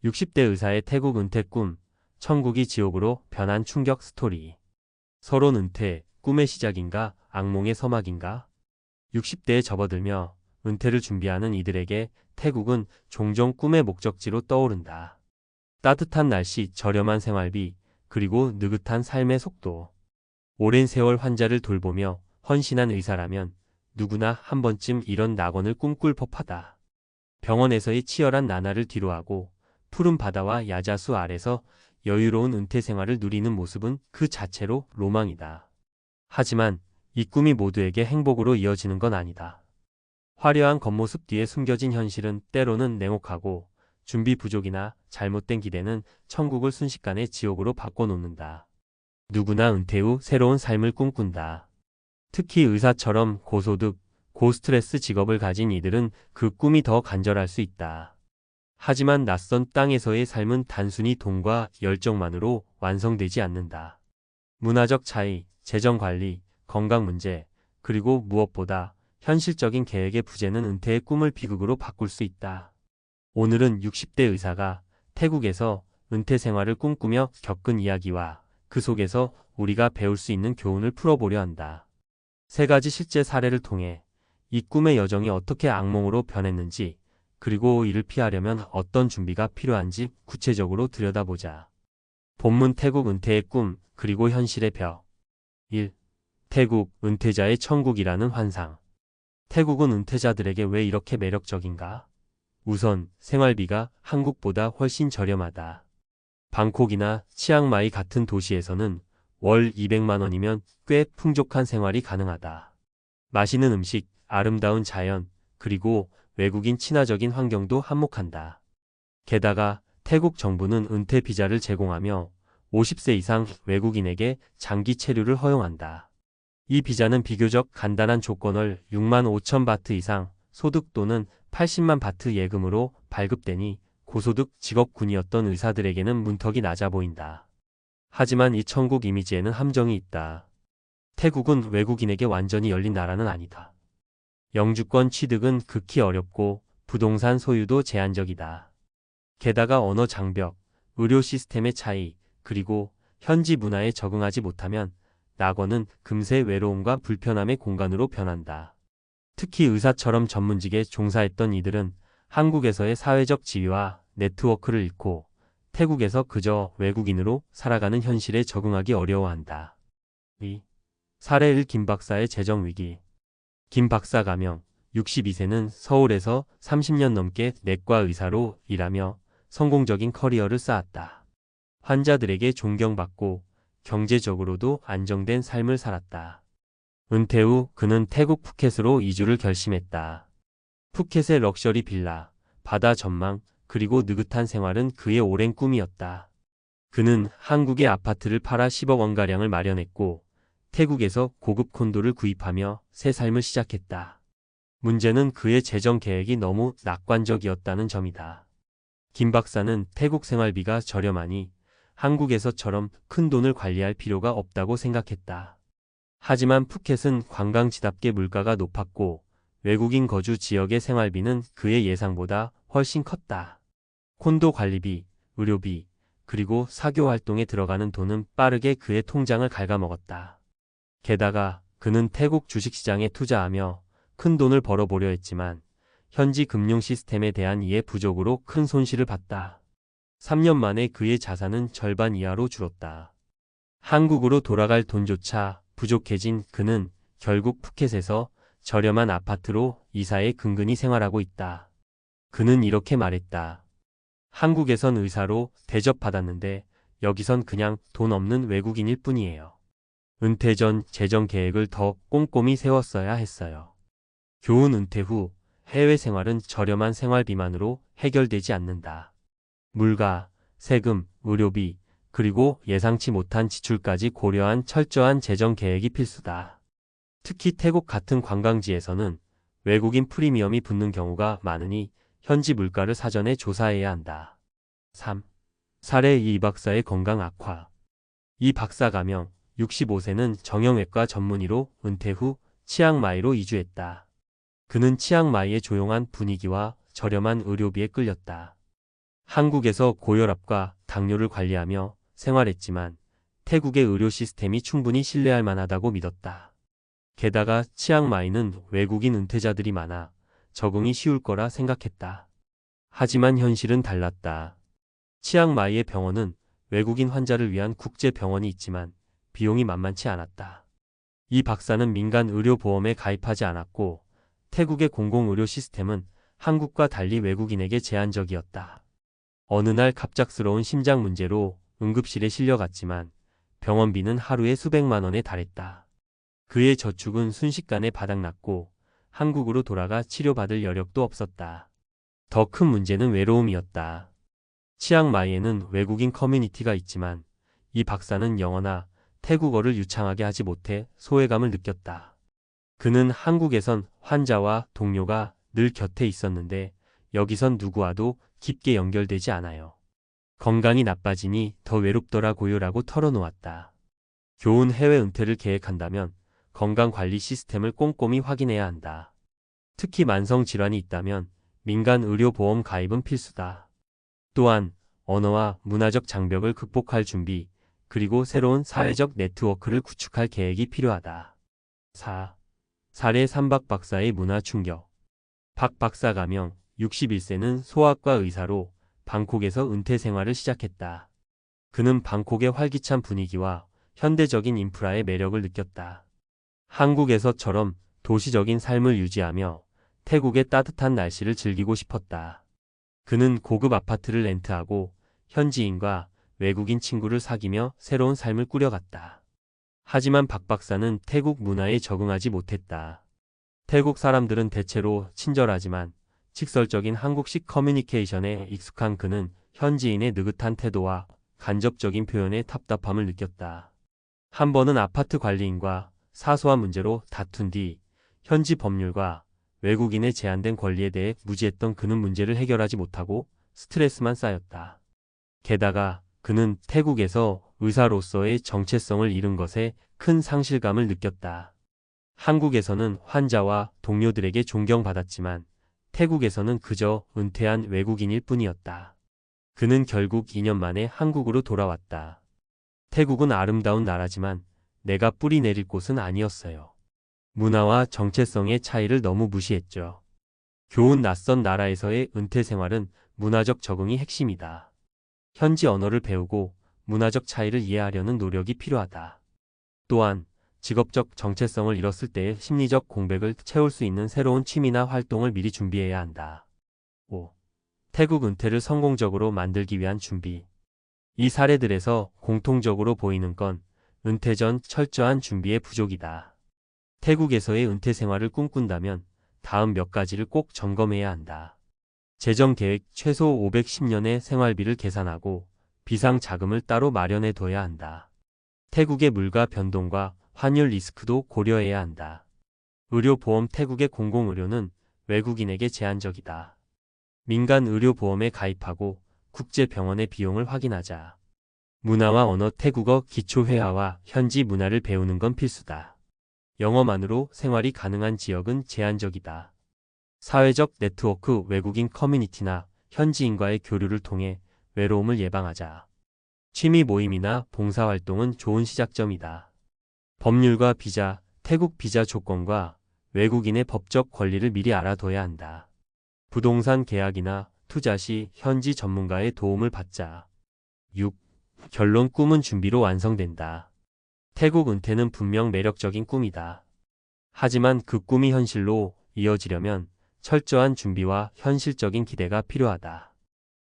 60대 의사의 태국 은퇴 꿈, 천국이 지옥으로 변한 충격 스토리. 서론 은퇴, 꿈의 시작인가, 악몽의 서막인가? 60대에 접어들며 은퇴를 준비하는 이들에게 태국은 종종 꿈의 목적지로 떠오른다. 따뜻한 날씨, 저렴한 생활비, 그리고 느긋한 삶의 속도. 오랜 세월 환자를 돌보며 헌신한 의사라면 누구나 한 번쯤 이런 낙원을 꿈꿀 법하다. 병원에서의 치열한 나날을 뒤로하고 푸른 바다와 야자수 아래서 여유로운 은퇴 생활을 누리는 모습은 그 자체로 로망이다. 하지만 이 꿈이 모두에게 행복으로 이어지는 건 아니다. 화려한 겉모습 뒤에 숨겨진 현실은 때로는 냉혹하고 준비 부족이나 잘못된 기대는 천국을 순식간에 지옥으로 바꿔놓는다. 누구나 은퇴 후 새로운 삶을 꿈꾼다. 특히 의사처럼 고소득, 고스트레스 직업을 가진 이들은 그 꿈이 더 간절할 수 있다. 하지만 낯선 땅에서의 삶은 단순히 돈과 열정만으로 완성되지 않는다. 문화적 차이, 재정 관리, 건강 문제, 그리고 무엇보다 현실적인 계획의 부재는 은퇴의 꿈을 비극으로 바꿀 수 있다. 오늘은 60대 의사가 태국에서 은퇴 생활을 꿈꾸며 겪은 이야기와 그 속에서 우리가 배울 수 있는 교훈을 풀어보려 한다. 세 가지 실제 사례를 통해 이 꿈의 여정이 어떻게 악몽으로 변했는지, 그리고 이를 피하려면 어떤 준비가 필요한지 구체적으로 들여다보자. 본문 태국 은퇴의 꿈, 그리고 현실의 벽. 1. 태국, 은퇴자의 천국이라는 환상. 태국은 은퇴자들에게 왜 이렇게 매력적인가? 우선, 생활비가 한국보다 훨씬 저렴하다. 방콕이나 치앙마이 같은 도시에서는 월 200만 원이면 꽤 풍족한 생활이 가능하다. 맛있는 음식, 아름다운 자연, 그리고 외국인 친화적인 환경도 한몫한다. 게다가 태국 정부는 은퇴 비자를 제공하며 50세 이상 외국인에게 장기 체류를 허용한다. 이 비자는 비교적 간단한 조건을 6만 5천 바트 이상 소득 또는 80만 바트 예금으로 발급되니 고소득 직업군이었던 의사들에게는 문턱이 낮아 보인다. 하지만 이 천국 이미지에는 함정이 있다. 태국은 외국인에게 완전히 열린 나라는 아니다. 영주권 취득은 극히 어렵고 부동산 소유도 제한적이다. 게다가 언어 장벽, 의료 시스템의 차이, 그리고 현지 문화에 적응하지 못하면 낙원은 금세 외로움과 불편함의 공간으로 변한다. 특히 의사처럼 전문직에 종사했던 이들은 한국에서의 사회적 지위와 네트워크를 잃고 태국에서 그저 외국인으로 살아가는 현실에 적응하기 어려워한다. 2. 사례 1. 김 박사의 재정 위기. 김 박사 가명, 62세는 서울에서 30년 넘게 내과 의사로 일하며 성공적인 커리어를 쌓았다. 환자들에게 존경받고 경제적으로도 안정된 삶을 살았다. 은퇴 후 그는 태국 푸켓으로 이주를 결심했다. 푸켓의 럭셔리 빌라, 바다 전망, 그리고 느긋한 생활은 그의 오랜 꿈이었다. 그는 한국의 아파트를 팔아 10억 원가량을 마련했고 태국에서 고급 콘도를 구입하며 새 삶을 시작했다. 문제는 그의 재정 계획이 너무 낙관적이었다는 점이다. 김 박사는 태국 생활비가 저렴하니 한국에서처럼 큰 돈을 관리할 필요가 없다고 생각했다. 하지만 푸켓은 관광지답게 물가가 높았고 외국인 거주 지역의 생활비는 그의 예상보다 훨씬 컸다. 콘도 관리비, 의료비, 그리고 사교 활동에 들어가는 돈은 빠르게 그의 통장을 갉아먹었다. 게다가 그는 태국 주식시장에 투자하며 큰 돈을 벌어보려 했지만 현지 금융 시스템에 대한 이해 부족으로 큰 손실을 봤다. 3년 만에 그의 자산은 절반 이하로 줄었다. 한국으로 돌아갈 돈조차 부족해진 그는 결국 푸켓에서 저렴한 아파트로 이사해 근근히 생활하고 있다. 그는 이렇게 말했다. 한국에선 의사로 대접받았는데 여기선 그냥 돈 없는 외국인일 뿐이에요. 은퇴 전 재정 계획을 더 꼼꼼히 세웠어야 했어요. 교훈. 은퇴 후 해외 생활은 저렴한 생활비만으로 해결되지 않는다. 물가, 세금, 의료비, 그리고 예상치 못한 지출까지 고려한 철저한 재정 계획이 필수다. 특히 태국 같은 관광지에서는 외국인 프리미엄이 붙는 경우가 많으니 현지 물가를 사전에 조사해야 한다. 3. 사례 2. 박사의 건강 악화. 이 박사 가명, 65세는 정형외과 전문의로 은퇴 후 치앙마이로 이주했다. 그는 치앙마이의 조용한 분위기와 저렴한 의료비에 끌렸다. 한국에서 고혈압과 당뇨를 관리하며 생활했지만 태국의 의료 시스템이 충분히 신뢰할 만하다고 믿었다. 게다가 치앙마이는 외국인 은퇴자들이 많아 적응이 쉬울 거라 생각했다. 하지만 현실은 달랐다. 치앙마이의 병원은 외국인 환자를 위한 국제 병원이 있지만 비용이 만만치 않았다. 이 박사는 민간 의료보험에 가입하지 않았고 태국의 공공의료 시스템은 한국과 달리 외국인에게 제한적이었다. 어느 날 갑작스러운 심장 문제로 응급실에 실려갔지만 병원비는 하루에 수백만 원에 달했다. 그의 저축은 순식간에 바닥났고 한국으로 돌아가 치료받을 여력도 없었다. 더 큰 문제는 외로움이었다. 치앙마이에는 외국인 커뮤니티가 있지만 이 박사는 영어나 태국어를 유창하게 하지 못해 소외감을 느꼈다. 그는 한국에선 환자와 동료가 늘 곁에 있었는데 여기선 누구와도 깊게 연결되지 않아요. 건강이 나빠지니 더 외롭더라고요라고 털어놓았다. 교훈 해외 은퇴를 계획한다면 건강관리 시스템을 꼼꼼히 확인해야 한다. 특히 만성질환이 있다면 민간 의료보험 가입은 필수다. 또한 언어와 문화적 장벽을 극복할 준비, 그리고 새로운 사회적 네트워크를 구축할 계획이 필요하다. 4. 사례 3박 박사의 문화 충격. 박 박사 가명 61세는 소아과 의사로 방콕에서 은퇴 생활을 시작했다. 그는 방콕의 활기찬 분위기와 현대적인 인프라의 매력을 느꼈다. 한국에서처럼 도시적인 삶을 유지하며 태국의 따뜻한 날씨를 즐기고 싶었다. 그는 고급 아파트를 렌트하고 현지인과 외국인 친구를 사귀며 새로운 삶을 꾸려갔다. 하지만 박 박사는 태국 문화에 적응하지 못했다. 태국 사람들은 대체로 친절하지만 직설적인 한국식 커뮤니케이션에 익숙한 그는 현지인의 느긋한 태도와 간접적인 표현에 답답함을 느꼈다. 한 번은 아파트 관리인과 사소한 문제로 다툰 뒤 현지 법률과 외국인의 제한된 권리에 대해 무지했던 그는 문제를 해결하지 못하고 스트레스만 쌓였다. 게다가 그는 태국에서 의사로서의 정체성을 잃은 것에 큰 상실감을 느꼈다. 한국에서는 환자와 동료들에게 존경받았지만 태국에서는 그저 은퇴한 외국인일 뿐이었다. 그는 결국 2년 만에 한국으로 돌아왔다. 태국은 아름다운 나라지만 내가 뿌리 내릴 곳은 아니었어요. 문화와 정체성의 차이를 너무 무시했죠. 교훈 낯선 나라에서의 은퇴 생활은 문화적 적응이 핵심이다. 현지 언어를 배우고 문화적 차이를 이해하려는 노력이 필요하다. 또한 직업적 정체성을 잃었을 때의 심리적 공백을 채울 수 있는 새로운 취미나 활동을 미리 준비해야 한다. 5. 태국 은퇴를 성공적으로 만들기 위한 준비. 이 사례들에서 공통적으로 보이는 건 은퇴 전 철저한 준비의 부족이다. 태국에서의 은퇴 생활을 꿈꾼다면 다음 몇 가지를 꼭 점검해야 한다. 재정 계획 최소 510년의 생활비를 계산하고 비상 자금을 따로 마련해 둬야 한다. 태국의 물가 변동과 환율 리스크도 고려해야 한다. 의료보험 태국의 공공의료는 외국인에게 제한적이다. 민간 의료보험에 가입하고 국제병원의 비용을 확인하자. 문화와 언어 태국어 기초회화와 현지 문화를 배우는 건 필수다. 영어만으로 생활이 가능한 지역은 제한적이다. 사회적 네트워크 외국인 커뮤니티나 현지인과의 교류를 통해 외로움을 예방하자. 취미 모임이나 봉사활동은 좋은 시작점이다. 법률과 비자, 태국 비자 조건과 외국인의 법적 권리를 미리 알아둬야 한다. 부동산 계약이나 투자 시 현지 전문가의 도움을 받자. 6. 결론 꿈은 준비로 완성된다. 태국 은퇴는 분명 매력적인 꿈이다. 하지만 그 꿈이 현실로 이어지려면 철저한 준비와 현실적인 기대가 필요하다.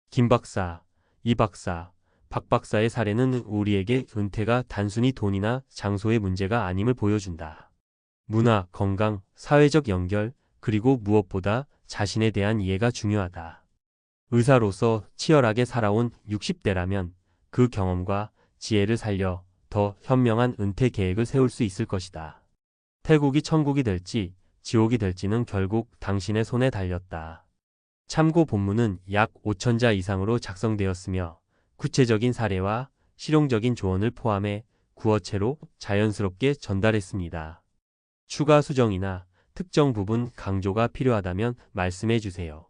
김 박사, 이 박사, 박 박사의 사례는 우리에게 은퇴가 단순히 돈이나 장소의 문제가 아님을 보여준다. 문화, 건강, 사회적 연결, 그리고 무엇보다 자신에 대한 이해가 중요하다. 의사로서 치열하게 살아온 60대라면 그 경험과 지혜를 살려 더 현명한 은퇴 계획을 세울 수 있을 것이다. 태국이 천국이 될지 지옥이 될지는 결국 당신의 손에 달렸다. 참고 본문은 약 5,000자 이상으로 작성되었으며 구체적인 사례와 실용적인 조언을 포함해 구어체로 자연스럽게 전달했습니다. 추가 수정이나 특정 부분 강조가 필요하다면 말씀해 주세요.